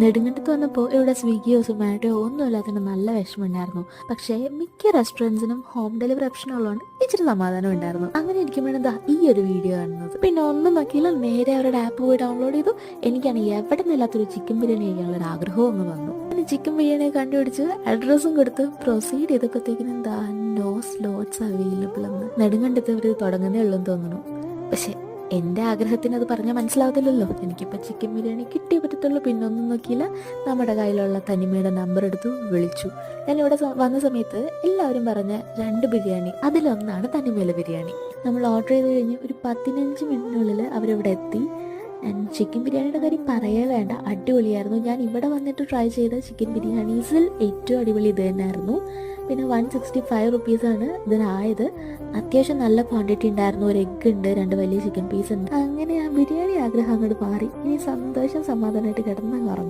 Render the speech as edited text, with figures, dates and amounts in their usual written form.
നെടുങ്കണ്ടത്ത് വന്നപ്പോൾ ഇവിടെ സ്വിഗ്ഗിയോ സൊമാറ്റോ ഒന്നും ഇല്ലാത്തതിന് നല്ല വിഷമമുണ്ടായിരുന്നു. പക്ഷേ മിക്ക റെസ്റ്റോറൻറ്റ്സിനും ഹോം ഡെലിവറി ഓപ്ഷൻ ഉള്ളതുകൊണ്ട് ഇച്ചിരി സമാധാനം ഉണ്ടായിരുന്നു. അങ്ങനെ ഇരിക്കുമ്പോഴാണ് ദാ ഈ ഒരു വീഡിയോ കാണുന്നത്. പിന്നെ ഒന്നും നോക്കിയില്ല, നേരെ അവരുടെ ആപ്പ് പോയി ഡൗൺലോഡ് ചെയ്തു. എനിക്കാണ് എവിടെ നിന്നില്ലാത്തൊരു ചിക്കൻ ബിരിയാണി കഴിക്കാനുള്ള ഒരു ആഗ്രഹവും അങ്ങ് വന്നു. പിന്നെ ചിക്കൻ ബിരിയാണി കണ്ടുപിടിച്ച് അഡ്രസ്സും കൊടുത്ത് പ്രൊസീഡ് ചെയ്തപ്പോഴത്തേക്കിനും എന്താ നോ സ്ലോട്ട്സ് അവൈലബിൾ എന്ന് നെടുങ്കണ്ടത്ത് അവർ തുടങ്ങുന്നേ ഉള്ളൂ എന്ന് തോന്നുന്നു. പക്ഷേ എൻ്റെ ആഗ്രഹത്തിന് അത് പറഞ്ഞാൽ മനസ്സിലാവത്തില്ലല്ലോ. എനിക്കിപ്പോൾ ചിക്കൻ ബിരിയാണി കിട്ടിയേ പറ്റത്തുള്ളൂ. പിന്നെ ഒന്നും നോക്കിയില്ല, നമ്മുടെ കയ്യിലുള്ള തനിമയുടെ നമ്പർ എടുത്തു വിളിച്ചു. ഞാനിവിടെ വന്ന സമയത്ത് എല്ലാവരും പറഞ്ഞ 2 ബിരിയാണി, അതിലൊന്നാണ് തനിമയിലെ ബിരിയാണി. നമ്മൾ ഓർഡർ ചെയ്ത് കഴിഞ്ഞ് ഒരു 15 മിനിറ്റിനുള്ളിൽ അവരിവിടെ എത്തി. ചിക്കൻ ബിരിയാണിയുടെ കാര്യം പറയേ വേണ്ട, അടിപൊളിയായിരുന്നു. ഞാൻ ഇവിടെ വന്നിട്ട് ട്രൈ ചെയ്ത ചിക്കൻ ബിരിയാണീസിൽ ഏറ്റവും അടിപൊളി ഇത് തന്നെയായിരുന്നു. പിന്നെ 165 റുപ്പീസാണ് ഇതിനായത്. അത്യാവശ്യം നല്ല ക്വാണ്ടിറ്റി ഉണ്ടായിരുന്നു. ഒരു എഗ്ഗ് ഉണ്ട്, 2 വലിയ ചിക്കൻ പീസ് ഉണ്ട്. അങ്ങനെ ആ ബിരിയാണി ആഗ്രഹം അങ്ങോട്ട് മാറി. ഇനി സന്തോഷം സമാധാനമായിട്ട് കിടന്നങ്ങ് ഉറങ്ങാം.